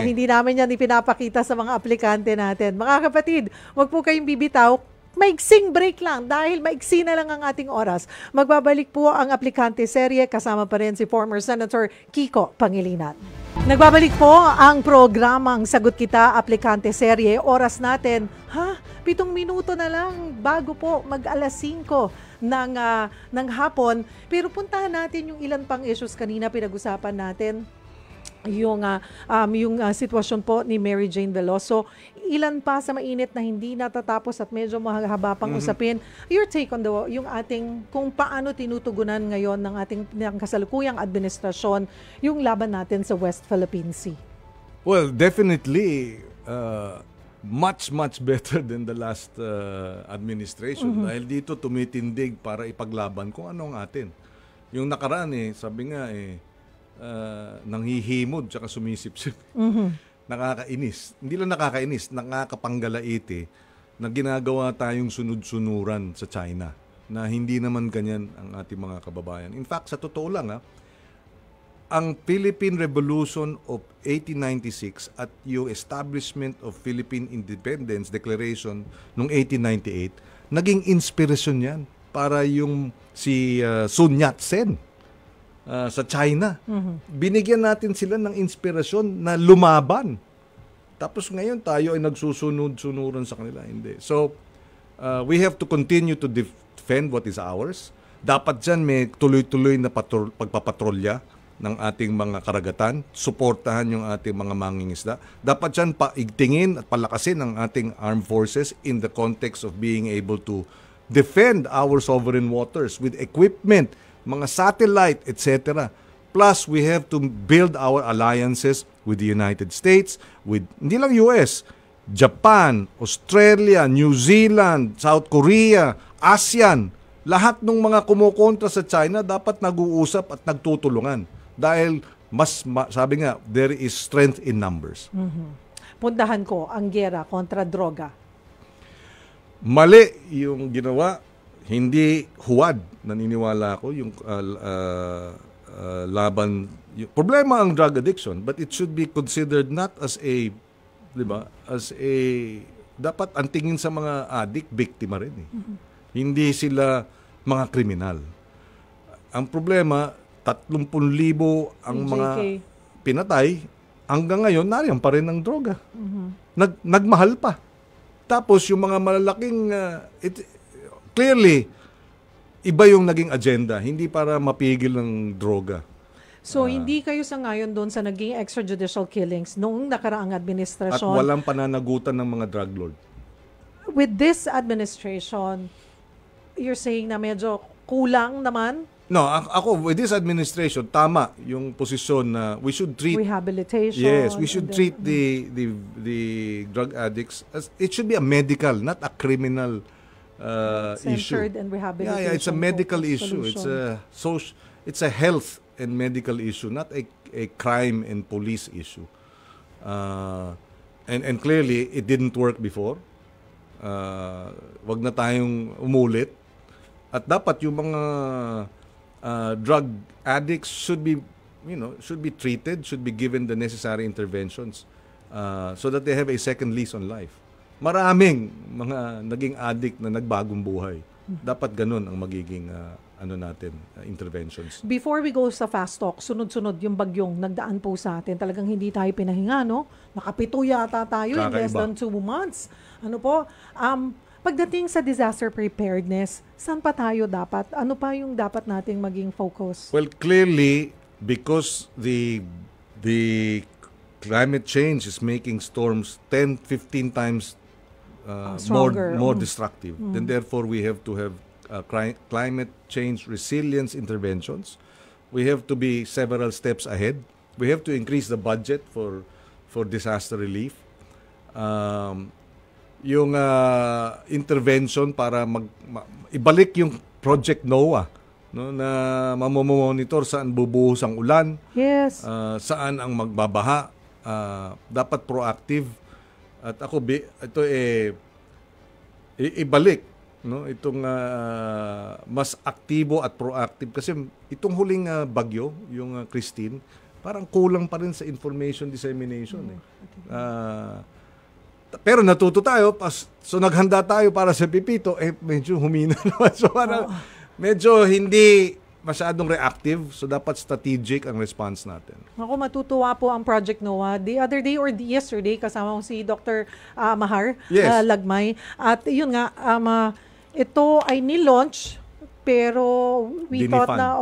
Hindi namin yan ipinapakita sa mga aplikante natin. Mga kapatid, wag po kayong bibitaw. Maiksing break lang dahil maiksi na lang ang ating oras. Magbabalik po ang aplikante serye kasama pa rin si former Senator Kiko Pangilinan. Nagbabalik po ang programang Sagot Kita, aplikante serye. Oras natin, 7 minuto na lang bago po mag-alas 5 ng hapon. Pero puntahan natin yung ilan pang issues kanina pinag-usapan natin. Yung sitwasyon po ni Mary Jane Veloso. Ilan pa sa mainit na hindi natatapos at medyo mahaba pang usapin. Your take on yung ating kung paano tinutugunan ngayon ng kasalukuyang administrasyon yung laban natin sa West Philippine Sea. Well, definitely much better than the last administration. Dahil dito tumitindig para ipaglaban kung ano ang atin. Yung nakaraan sabi nga nanghihimod tsaka sumisipsip. Nakakainis. Hindi lang nakakainis, nakakapanggalaiti na ginagawa tayong sunod-sunuran sa China na hindi naman ganyan ang ating mga kababayan. In fact, sa totoo lang ang Philippine Revolution of 1896 at yung establishment of Philippine Independence Declaration noong 1898, naging inspirasyon yan para yung si Sun Yat-sen sa China. Binigyan natin sila ng inspirasyon na lumaban. Tapos ngayon tayo ay nagsusunod-sunuran sa kanila. Hindi. So, we have to continue to defend what is ours. Dapat dyan may tuloy-tuloy na pagpapatrolya ng ating mga karagatan, suportahan yung ating mga mangingisda. Dapat dyan paigtingin at palakasin ang ating armed forces in the context of being able to defend our sovereign waters with equipment, mga satellite, etc. Plus, we have to build our alliances with the United States, with hindi lang US, Japan, Australia, New Zealand, South Korea, ASEAN. Lahat ng mga kumukontra sa China dapat nag-uusap at nagtutulungan. Dahil sabi nga, there is strength in numbers. Pundahan ko ang giyera kontra droga. Mali yung ginawa, hindi huwad. Naniniwala ako yung laban. Yung problema ang drug addiction, but it should be considered not as a, di ba, as a, dapat ang tingin sa mga addict, biktima rin eh. Hindi sila mga kriminal. Ang problema, 30,000 ang mga pinatay, hanggang ngayon, nariyan pa rin ang droga. Nagmahal pa. Tapos, yung mga malalaking, clearly, iba yung naging agenda, hindi para mapigil ng droga. So, hindi kayo sangayon doon sa naging extrajudicial killings noong nakaraang At administrasyon? walang pananagutan ng mga drug lord. With this administration, you're saying na medyo kulang naman? No, ako, with this administration, tama yung posisyon na we should treat... Rehabilitation. Yes, we should treat the drug addicts as... It should be a medical, not a criminal issue. Centered and rehabilitation. Yeah, it's a medical issue. Solution. It's a health and medical issue, not a crime and police issue. And clearly, it didn't work before. Wag na tayong umulit. At dapat yung mga drug addicts should be treated, should be given the necessary interventions so that they have a second lease on life. Maraming mga naging addict na nagbagong buhay. Dapat ganun ang magiging interventions. Before we go sa fast talk, sunod-sunod yung bagyong nagdaan po sa atin. Talagang hindi tayo pinahinga, no? Nakapito yata tayo in less than 2 months. Ano po? Pagdating sa disaster preparedness, saan pa tayo dapat? Ano pa yung dapat nating maging focus? Well, clearly, because the climate change is making storms 10, 15 times more destructive. Then therefore, we have to have climate change resilience interventions. We have to be several steps ahead. We have to increase the budget for disaster relief. Yung intervention para ibalik yung Project NOAA, no, na mamomonitor saan bubuhos ang ulan, yes, saan ang magbabaha, dapat proactive. At ako ito ibalik, no, itong mas aktibo at proactive kasi itong huling bagyo, yung Christine, parang kulang pa rin sa information dissemination pero natuto tayo, so naghanda tayo para sa Pipito, medyo humina naman. So medyo hindi masyadong reactive, so dapat strategic ang response natin. Ako, matutuwa po ang Project NOAA. The other day or yesterday, kasama ko si Dr. Mahar Lagmay. At yun nga, ito ay nilaunch, pero we thought na,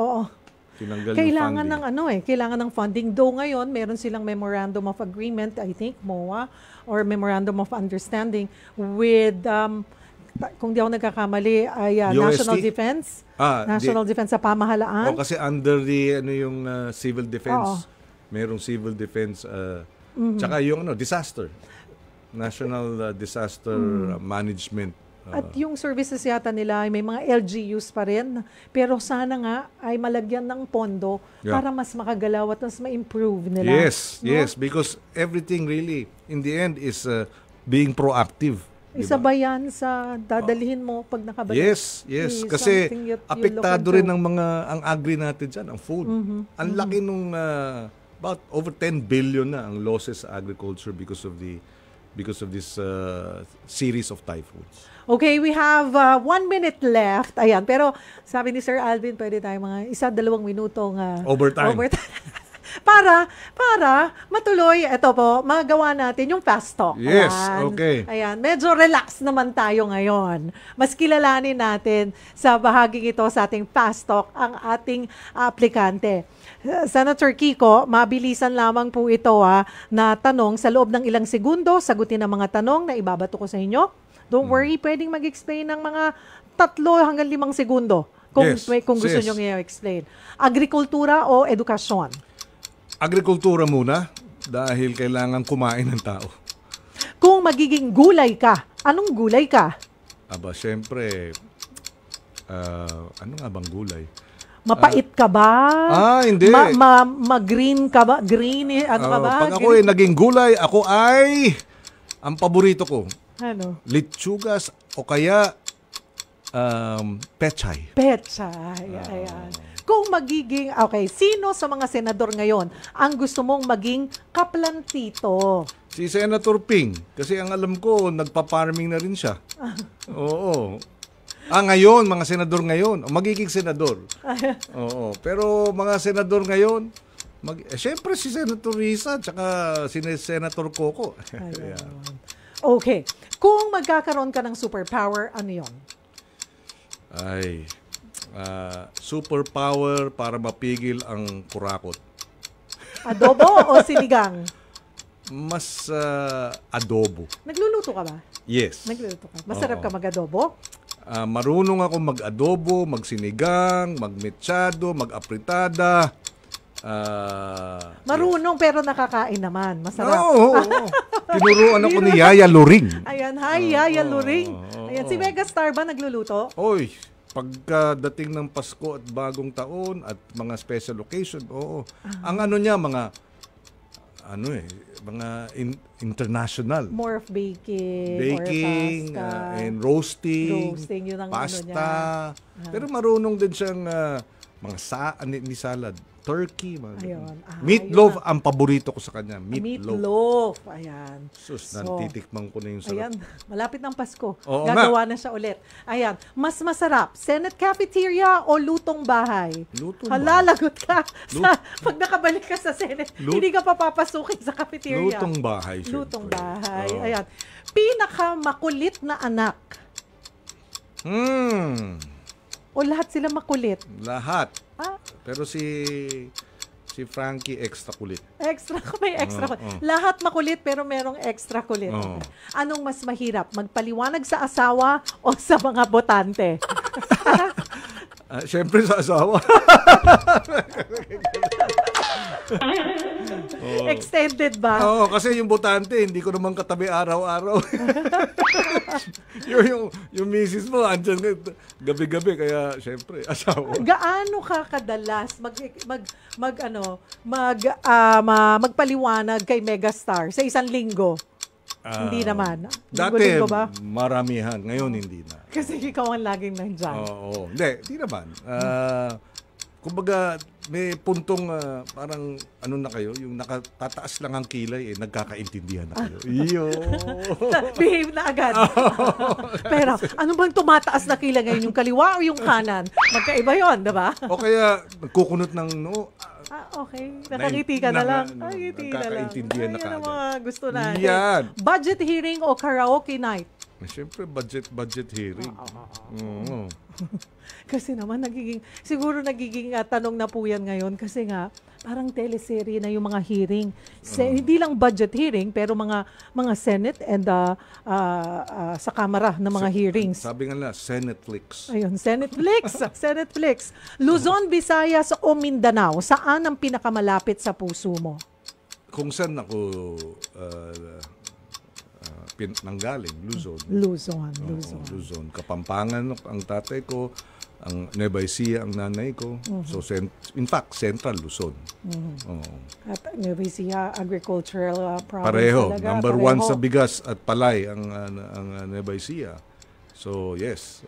kailangan ng funding. Though ngayon, meron silang Memorandum of Agreement, I think, MOA, or Memorandum of Understanding with, kung di ako nagkakamali, ay National Defense. National Defense sa pamahalaan. Kasi under the yung civil defense, merong civil defense, tsaka yung disaster. National Disaster Management. At yung services yata nila ay may mga LGUs pa rin. Pero sana nga ay malagyan ng pondo para mas makagalaw at mas ma-improve nila. Yes, no? Yes. Because everything really, in the end, is being proactive. Isa ba yan sa dadalhin mo pag nakabalik? Yes. Kasi apektado rin ang agri natin dyan, ang food. Ang laki nung about over 10 billion na ang losses sa agriculture because of the because of this series of typhoons. Okay, we have 1 minute left. Ayan, pero sabi ni Sir Alvin, pwede tayo mga 1-2 minutong Overtime. para matuloy, ito po, magawa natin yung fast talk. Yes, Ayan. okay. Ayan, medyo relax naman tayo ngayon. Mas kilalanin natin sa bahaging ito sa ating fast talk ang ating aplikante. Senator Kiko, mabilisan lamang po ito na tanong sa loob ng ilang segundo, sagutin ang mga tanong na ibabato ko sa inyo. Don't worry, pwedeng mag-explain ng mga 3 hanggang 5 segundo kung gusto nyo i-explain. Agrikultura o edukasyon? Agrikultura muna dahil kailangan kumain ng tao. Kung magiging gulay ka, anong gulay ka? Aba, syempre, ano nga bang gulay? Mapait ka ba? Hindi. Mag-green ka ba? Green, ano ka ba? Pag ako naging gulay, ako ay, ang paborito ko, ano? Litsugas o kaya pechay. Pechay, ayan. Kung magiging, okay, sino sa mga senador ngayon ang gusto mong maging kaplantito? Si Senator Ping, kasi ang alam ko, nagpa-farming na rin siya. Oo. Ngayon, mga senador ngayon, magiging senador. Oo. Pero mga senador ngayon, syempre si Senator Risa, tsaka si Senator Coco. Okay. Kung magkakaroon ka ng superpower, ano yon? Ay, superpower para mapigil ang kurakot. Adobo o sinigang? Mas adobo. Nagluluto ka ba? Yes. Nagluluto ka. Masarap ka mag-adobo? Marunong ako mag-adobo, magsinigang, magmetsado, mag-apritada. Marunong pero nakakain naman. Masarap. Oo. Tinuruan ako ni Yaya Luring. Ayan, hi Yaya Luring. Ayan, si Megastar ba nagluluto? Oy, pagkadating ng Pasko at Bagong Taon at mga special occasion, oo. Ang ano niya, mga international. More of baking or pasta. And roasting, Yun ang pasta. ano niya. Pero marunong din siyang mga ni salad, turkey, Ayun. meatloaf Ayun ang paborito ko sa kanya. Meatloaf. Ayan. Sus, nantitikman ko na yung sarap. Ayan, malapit ng Pasko. Oo Gagawa na siya ulit. Ayan, mas masarap, Senate cafeteria o lutong bahay? Lutong Halalagot ka. Pag nakabalik ka sa Senate, hindi ka papapasukin sa cafeteria. Lutong bahay. Lutong bahay. Ayan. Pinakamakulit na anak? O lahat sila makulit? Lahat. Pero si Frankie extra kulit. May extra kulit. Lahat makulit pero merong extra kulit. Anong mas mahirap? Magpaliwanag sa asawa o sa mga botante? Siyempre sa asawa. Extended ba? Oo, kasi yung botante, hindi ko naman katabi araw-araw. yung misis mo, andyan gabi-gabi, kaya syempre, asawa. Gaano ka kadalas magpaliwanag kay Megastar sa isang linggo? Hindi naman. Dati, Linggo ba? maramihan. Ngayon, hindi na. Kasi ikaw ang laging nandyan. Oo. Hindi naman. Kumbaga, may puntong parang ano na kayo, yung nakatataas lang ang kilay, nagkakaintindihan na kayo. Iyo. Behave na agad. Pero, ano bang tumataas na kilay ngayon? Yung kaliwa o yung kanan? Magkaiba yun, diba? O kaya, nagkukunot ng no. Okay. Nakangiti ka na lang. Nakangiti na lang. Nagkakaintindihan na Ayan ang kaagad. mga gusto natin. Yan. Budget hearing o karaoke night? Siyempre, budget hearing. Oo. Kasi naman siguro nagiging tanong na po yan ngayon kasi nga parang teleserye na yung mga hearing. Hindi lang budget hearing pero mga Senate and sa Kamara na mga hearings. Sabi nga na, Senetflix. Ayun, Senetflix. Senetflix. Luzon, Visayas o Mindanao, saan ang pinakamalapit sa puso mo? Kung saan ako nanggaling, Luzon. Luzon. Kapampangan ang tatay ko, ang Nueva Ecija ang nanay ko. So in fact, Central Luzon. At Nueva Ecija agricultural province pareho. talaga. Number 1 sa bigas at palay ang Nueva Ecija. So yes.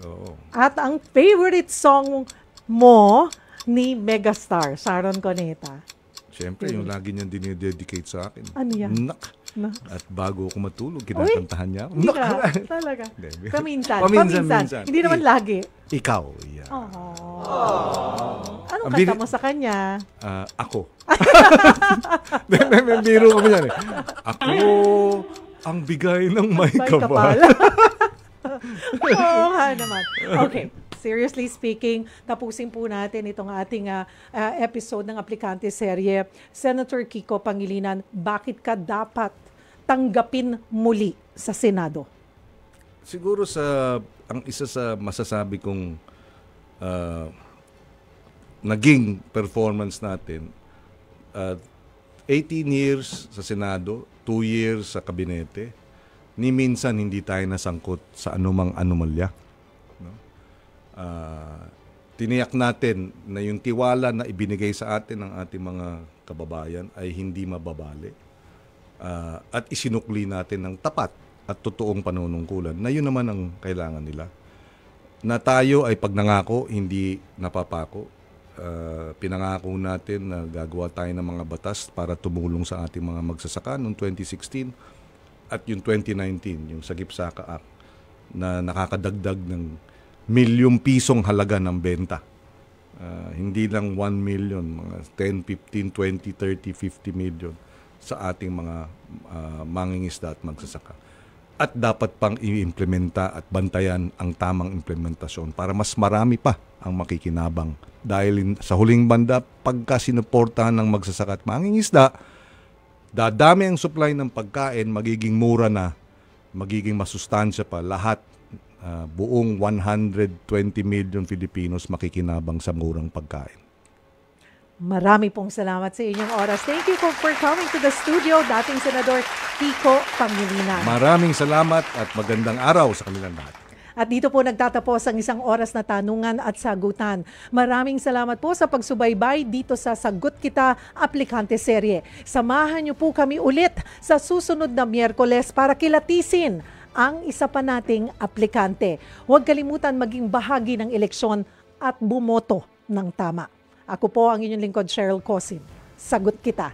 At ang favorite song mo ni Megastar, Sharon Cuneta? Siyempre, yung lagi niyang dinededicate sa akin. Ano yan? At bago ako matulog, kinakantahan niya. Hindi ka, talaga. Hindi. Paminsan. Hindi naman lagi. Ikaw, yeah. Anong kanta mo sa kanya? Ako. May biro kami yan eh. Ako ang bigay ng may kapal. Oo nga naman. Okay. Seriously speaking, tapusin po natin itong ating episode ng Aplikante Serye. Senator Kiko Pangilinan, bakit ka dapat tanggapin muli sa Senado? Siguro ang isa sa masasabi kong naging performance natin, 18 years sa Senado, 2 years sa kabinete, ni minsan hindi tayo nasangkot sa anumang anomalya. Tiniyak natin na yung tiwala na ibinigay sa atin ng ating mga kababayan ay hindi mababali. At isinukli natin ng tapat at totoong panunungkulan na yun naman ang kailangan nila. Na tayo ay pag nangako, hindi napapako. Pinangako natin na gagawa tayo ng mga batas para tumulong sa ating mga magsasaka noong 2016 at yung 2019, yung Sagip-Saka Act na nakakadagdag ng milyong-pisong halaga ng benta. Hindi lang 1 million, mga 10, 15, 20, 30, 50 million sa ating mga mangingisda at magsasaka. At dapat pang i-implementa at bantayan ang tamang implementasyon para mas marami pa ang makikinabang. Dahil sa huling banda, pagka sinuportahan ng magsasaka at mangingisda, dadami ang supply ng pagkain, magiging mura na, magiging masustansya pa lahat. Buong 120 million Filipinos makikinabang sa murang pagkain. Marami pong salamat sa inyong oras. Thank you for coming to the studio, dating Senador Kiko Pangilinan. Maraming salamat at magandang araw sa kanilang lahat. At dito po nagtatapos ang isang oras na tanungan at sagutan. Maraming salamat po sa pagsubaybay dito sa Sagot Kita Aplikante Serye. Samahan niyo po kami ulit sa susunod na Miyerkules para kilatisin ang isa pa nating aplikante. Huwag kalimutan maging bahagi ng eleksyon at bumoto ng tama. Ako po ang inyong lingkod, Cheryl Cosim. Sagot Kita.